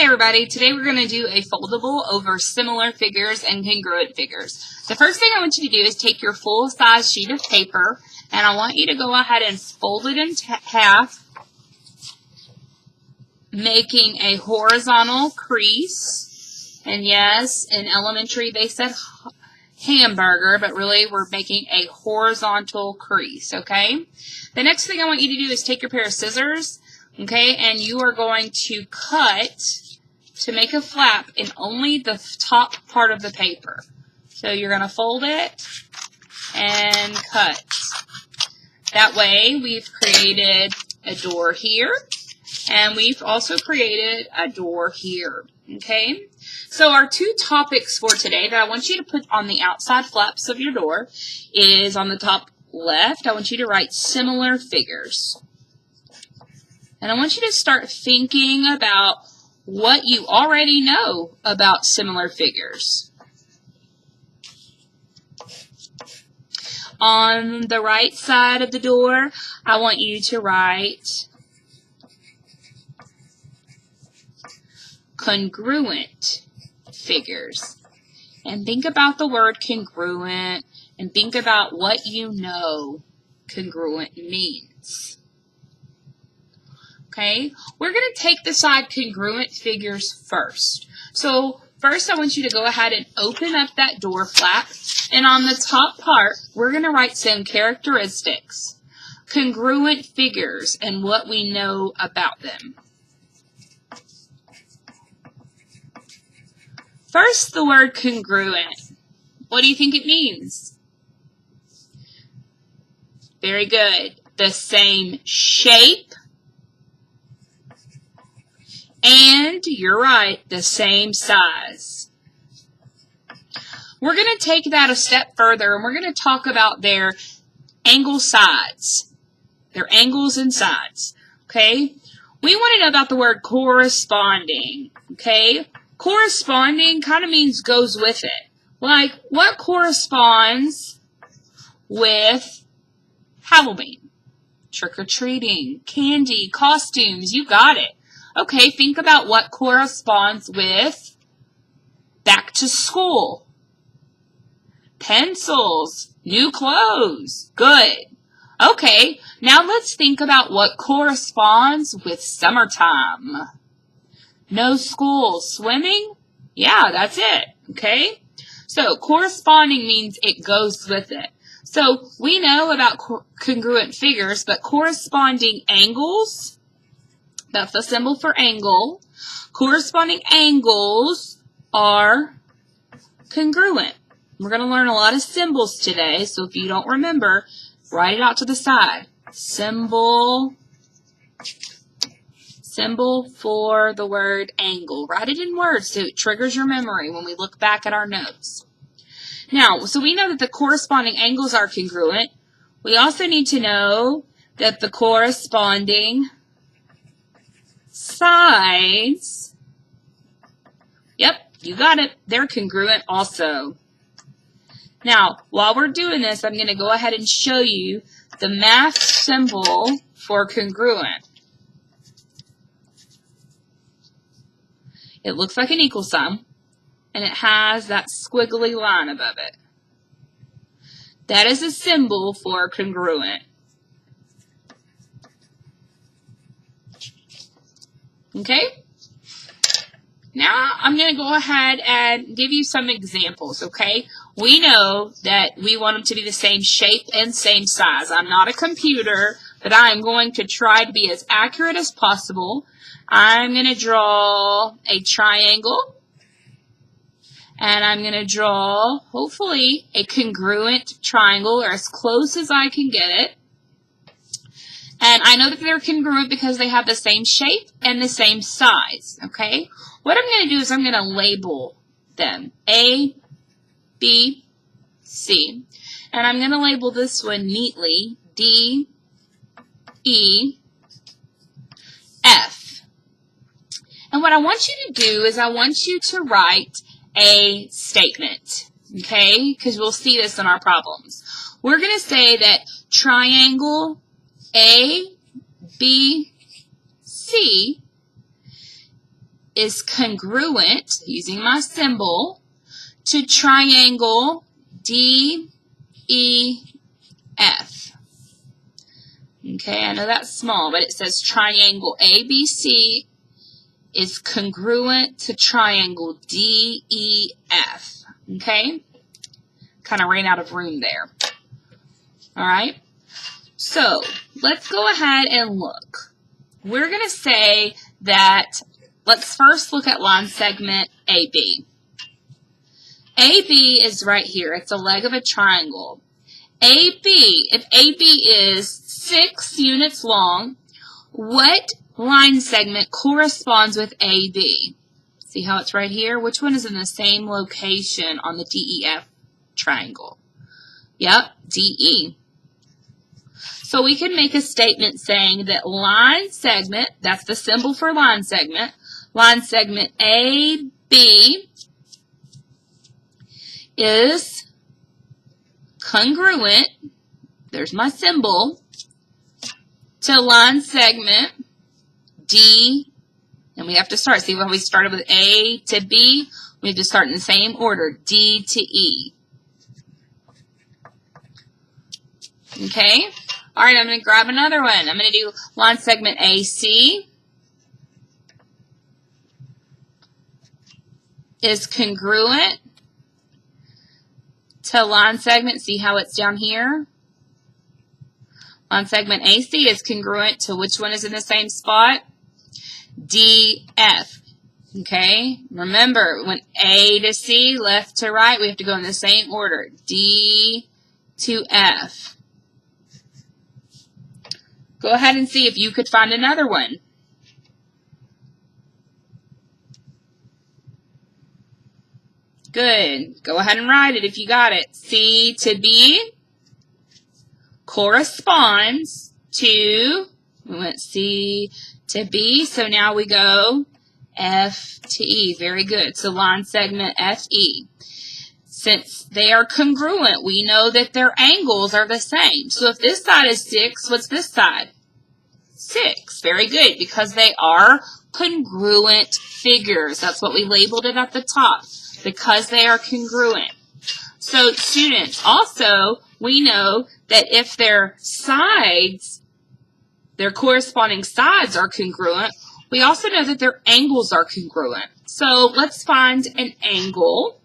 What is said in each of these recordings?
Hey everybody, today we're going to do a foldable over similar figures and congruent figures. The first thing I want you to do is take your full size sheet of paper and I want you to go ahead and fold it in half, making a horizontal crease. And yes, in elementary they said hamburger, but really we're making a horizontal crease, okay? The next thing I want you to do is take your pair of scissors, okay, and you are going to cut to make a flap in only the top part of the paper. So you're going to fold it and cut. That way we've created a door here, and we've also created a door here, okay? So our two topics for today that I want you to put on the outside flaps of your door is on the top left, I want you to write similar figures. And I want you to start thinking about what you already know about similar figures. On the right side of the door, I want you to write congruent figures. And think about the word congruent and think about what you know congruent means. Okay, we're going to take the side congruent figures first. So first I want you to go ahead and open up that door flap, and on the top part we're going to write some characteristics, congruent figures, and what we know about them. First, the word congruent. What do you think it means? Very good. The same shape. And, you're right, the same size. We're going to take that a step further and we're going to talk about their angle sides. Their angles and sides. Okay? We want to know about the word corresponding. Okay? Corresponding kind of means goes with it. Like, what corresponds with Halloween? Trick-or-treating, candy, costumes, you got it. Okay, think about what corresponds with back to school. Pencils, new clothes, good. Okay, now let's think about what corresponds with summertime. No school, swimming? Yeah, that's it, okay? So, corresponding means it goes with it. So, we know about congruent figures, but corresponding angles, that's the symbol for angle. Corresponding angles are congruent. We're going to learn a lot of symbols today, so if you don't remember, write it out to the side. Symbol for the word angle. Write it in words so it triggers your memory when we look back at our notes. Now, so we know that the corresponding angles are congruent. We also need to know that the corresponding sides, yep, you got it, they're congruent also. Now, while we're doing this, I'm going to go ahead and show you the math symbol for congruent. It looks like an equal sign, and it has that squiggly line above it. That is a symbol for congruent. Okay? Now, I'm going to go ahead and give you some examples, okay? We know that we want them to be the same shape and same size. I'm not a computer, but I'm going to try to be as accurate as possible. I'm going to draw a triangle, and I'm going to draw, hopefully, a congruent triangle, or as close as I can get it. And I know that they're congruent because they have the same shape and the same size, okay? What I'm going to do is I'm going to label them A, B, C. And I'm going to label this one neatly D, E, F. And what I want you to do is I want you to write a statement, okay? Because we'll see this in our problems. We're going to say that triangle A, B, C is congruent, using my symbol, to triangle DEF. Okay, I know that's small, but it says triangle ABC is congruent to triangle DEF. Okay? Kind of ran out of room there. All right? So, let's go ahead and look. We're going to say that, let's first look at line segment AB. AB is right here. It's a leg of a triangle. AB, if AB is 6 units long, what line segment corresponds with AB? See how it's right here? Which one is in the same location on the DEF triangle? Yep, DE. So we can make a statement saying that line segment, that's the symbol for line segment AB is congruent, there's my symbol, to line segment D, and we have to start. See when we started with A to B, we have to start in the same order, D to E. Okay? All right, I'm going to grab another one. I'm going to do line segment AC is congruent to line segment. See how it's down here? Line segment AC is congruent to which one is in the same spot? DF. Okay? Remember, when A to C, left to right, we have to go in the same order. D to F. Go ahead and see if you could find another one. Good. Go ahead and write it if you got it. C to B corresponds to, we went C to B, so now we go F to E. Very good. So line segment FE. Since they are congruent, we know that their angles are the same. So if this side is 6, what's this side? 6. Very good, because they are congruent figures. That's what we labeled it at the top, because they are congruent. So students, also, we know that if their sides, their corresponding sides are congruent, we also know that their angles are congruent. So let's find an angle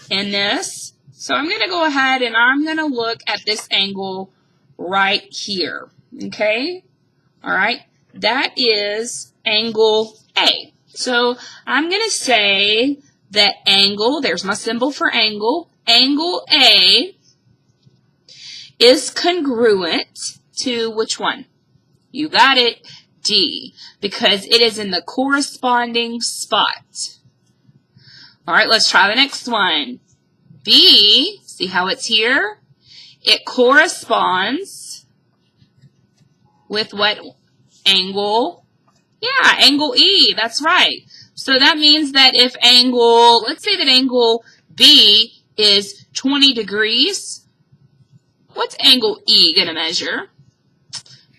in this. So I'm going to go ahead and I'm going to look at this angle right here. Okay? All right? That is angle A. So I'm going to say that angle, there's my symbol for angle, angle A is congruent to which one? You got it, D, because it is in the corresponding spot. All right, let's try the next one. B, see how it's here? It corresponds with what angle? Yeah, angle E, that's right. So that means that if angle, let's say that angle B is 20 degrees, what's angle E going to measure?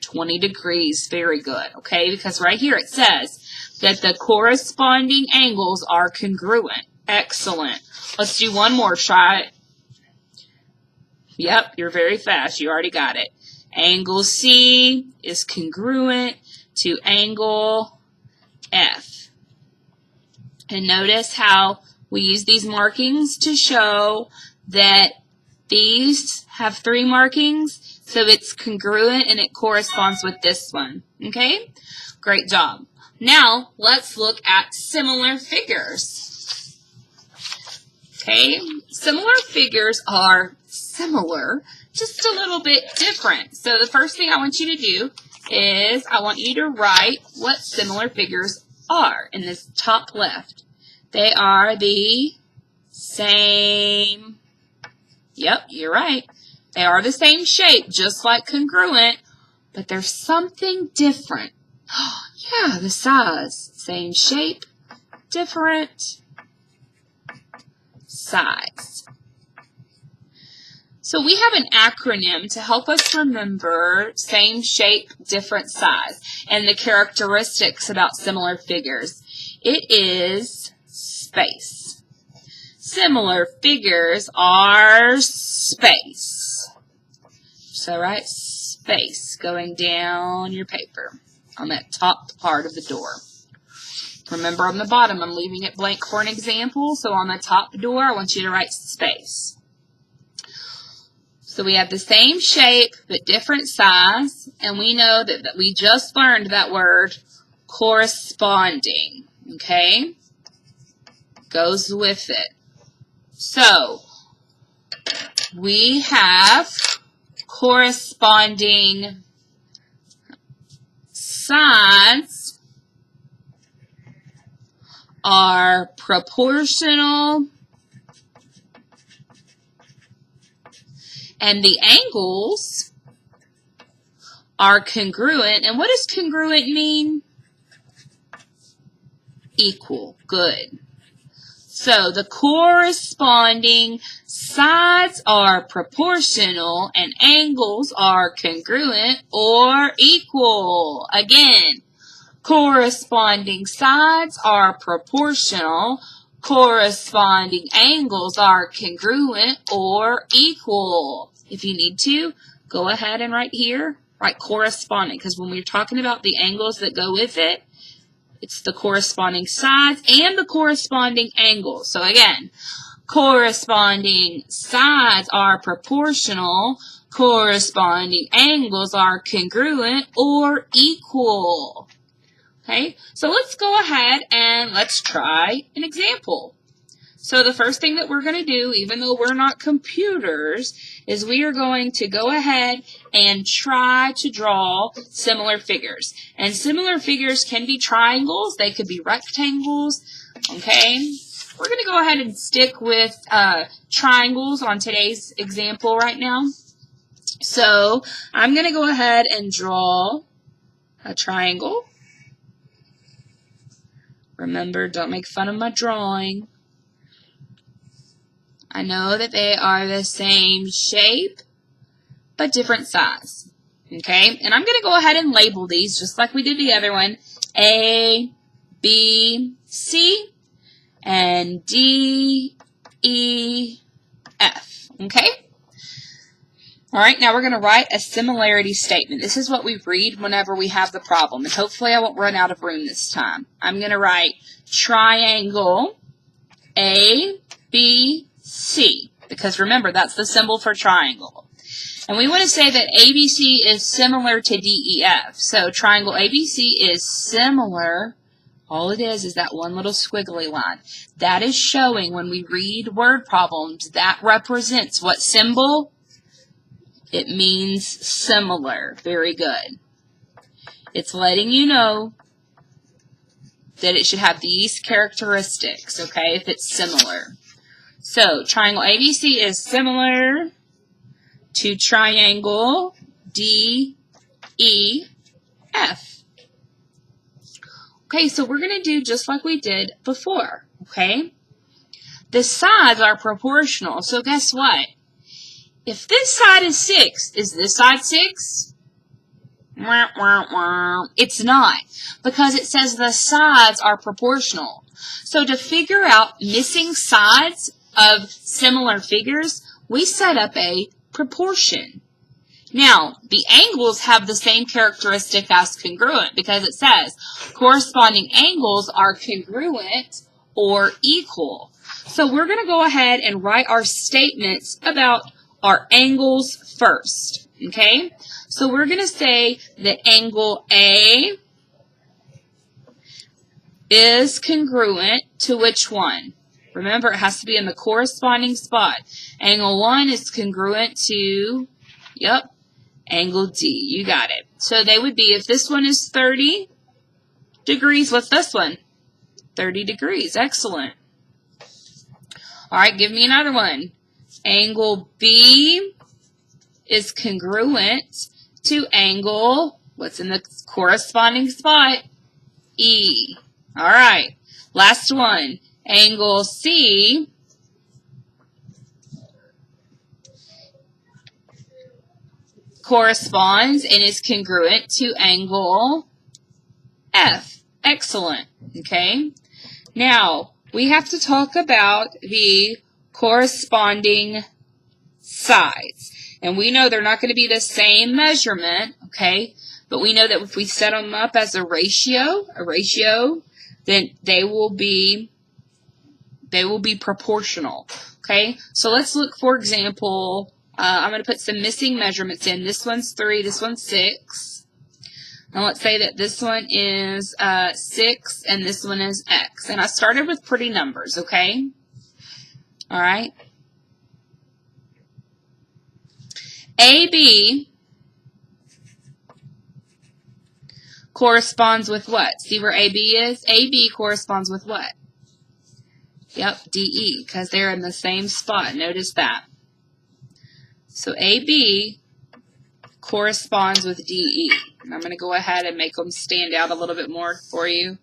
20 degrees, very good, okay? Because right here it says that the corresponding angles are congruent. Excellent. Let's do one more. Try it. Yep, you're very fast. You already got it. Angle C is congruent to angle F. And notice how we use these markings to show that these have 3 markings, so it's congruent and it corresponds with this one. Okay? Great job. Now, let's look at similar figures. Okay? Similar figures are similar, just a little bit different. So the first thing I want you to do is I want you to write what similar figures are in this top left. They are the same. Yep, you're right. They are the same shape, just like congruent, but there's something different. Yeah, the size. Same shape, different size. So we have an acronym to help us remember same shape, different size, and the characteristics about similar figures. It is SPACE. Similar figures are SPACE. So write SPACE going down your paper on that top part of the door. Remember on the bottom, I'm leaving it blank for an example, so on the top door, I want you to write SPACE. So we have the same shape, but different size, and we know that we just learned that word, corresponding, okay? Goes with it. So, we have corresponding sides are proportional, and the angles are congruent. And what does congruent mean? Equal. Good. So the corresponding sides are proportional and angles are congruent or equal. Again, corresponding sides are proportional. Corresponding angles are congruent or equal. If you need to, go ahead and write here, write corresponding, because when we're talking about the angles that go with it, it's the corresponding sides and the corresponding angles. So again, corresponding sides are proportional. Corresponding angles are congruent or equal. Okay, so let's go ahead and let's try an example. So the first thing that we're going to do, even though we're not computers, is we are going to go ahead and try to draw similar figures. And similar figures can be triangles, they could be rectangles, okay? We're going to go ahead and stick with triangles on today's example right now. So I'm going to go ahead and draw a triangle. Remember, don't make fun of my drawing. I know that they are the same shape, but different size. Okay, and I'm going to go ahead and label these just like we did the other one. A, B, C, and D, E, F. Okay? All right, now we're going to write a similarity statement. This is what we read whenever we have the problem, and hopefully I won't run out of room this time. I'm going to write triangle A, B, C, because remember, that's the symbol for triangle. And we want to say that ABC is similar to DEF. So triangle ABC is similar. All it is that one little squiggly line. That is showing when we read word problems, that represents what symbol? It means similar. Very good. It's letting you know that it should have these characteristics, okay, if it's similar. So, triangle ABC is similar to triangle DEF. Okay, so we're going to do just like we did before, okay? The sides are proportional, so guess what? If this side is 6, is this side 6? It's not, because it says the sides are proportional. So to figure out missing sides of similar figures, we set up a proportion. Now, the angles have the same characteristic as congruent, because it says corresponding angles are congruent or equal. So we're going to go ahead and write our statements about our angles first, okay? So we're going to say that angle A is congruent to which one? Remember, it has to be in the corresponding spot. Angle 1 is congruent to, yep, angle D. You got it. So they would be, if this one is 30 degrees, what's this one? 30 degrees. Excellent. All right, give me another one. Angle B is congruent to angle, what's in the corresponding spot? E. All right, last one. Angle C corresponds and is congruent to angle F. Excellent. Okay. Now, we have to talk about the corresponding sides. And we know they're not going to be the same measurement, okay? But we know that if we set them up as a ratio, then they will be proportional, okay? So let's look, for example, I'm going to put some missing measurements in. This one's 3, this one's 6. And let's say that this one is 6 and this one is X. And I started with pretty numbers, okay? All right. AB corresponds with what? See where AB is? AB corresponds with what? Yep, DE, because they're in the same spot. Notice that. So AB corresponds with DE. And I'm going to go ahead and make them stand out a little bit more for you.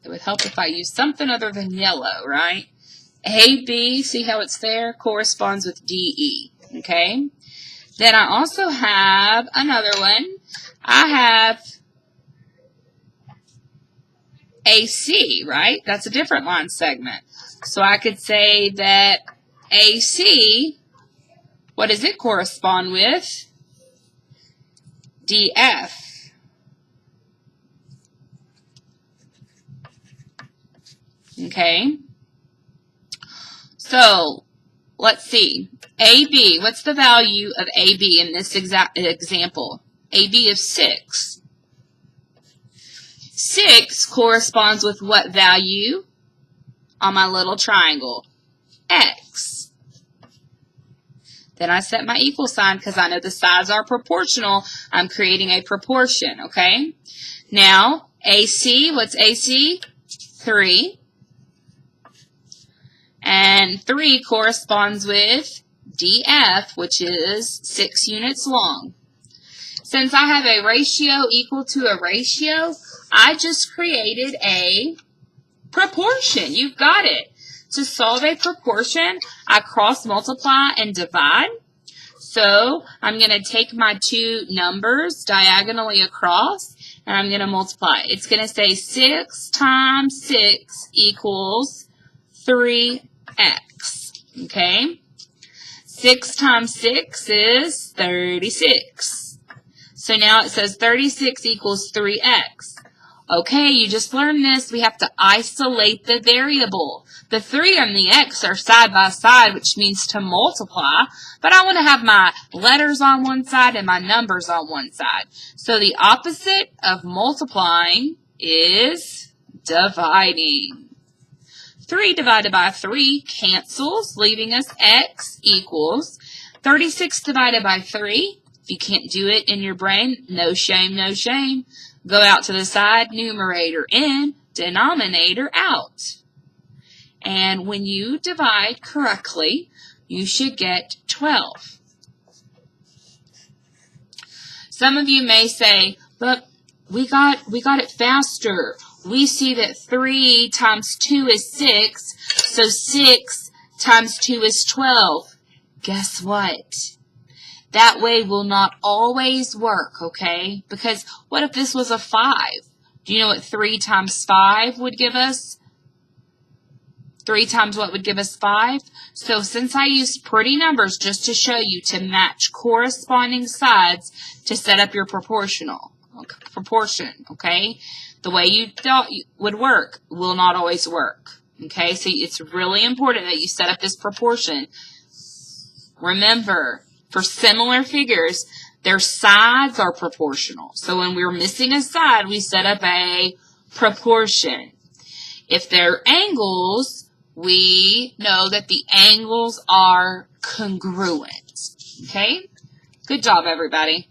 It would help if I used something other than yellow, right? AB, see how it's there, corresponds with DE. Okay? Then I also have another one. I have AC, right? That's a different line segment. So I could say that AC, what does it correspond with? DF. Okay? So, let's see. AB, what's the value of AB in this exact example? AB is 6. 6 corresponds with what value on my little triangle? X. Then I set my equal sign because I know the sides are proportional. I'm creating a proportion, okay? Now, AC, what's AC? 3. And 3 corresponds with DF, which is 6 units long. Since I have a ratio equal to a ratio, I just created a proportion. You've got it. To solve a proportion, I cross multiply and divide. So I'm going to take my two numbers diagonally across, and I'm going to multiply. It's going to say 6 times 6 equals 3x. Okay? 6 times 6 is 36. So now it says 36 equals 3x. Okay, you just learned this. We have to isolate the variable. The 3 and the x are side by side, which means to multiply. But I want to have my letters on one side and my numbers on one side. So the opposite of multiplying is dividing. 3 divided by 3 cancels, leaving us x equals 36 divided by 3. If you can't do it in your brain, no shame, no shame. Go out to the side, numerator in, denominator out. And when you divide correctly, you should get 12. Some of you may say, but we got it faster. We see that 3 times 2 is 6, so 6 times 2 is 12. Guess what? That way will not always work, okay? Because what if this was a 5? Do you know what 3 times 5 would give us? 3 times what would give us 5? So since I used pretty numbers just to show you to match corresponding sides to set up your proportion, okay? The way you thought would work will not always work, okay? So it's really important that you set up this proportion. Remember, for similar figures, their sides are proportional. So when we're missing a side, we set up a proportion. If they're angles, we know that the angles are congruent. Okay? Good job, everybody.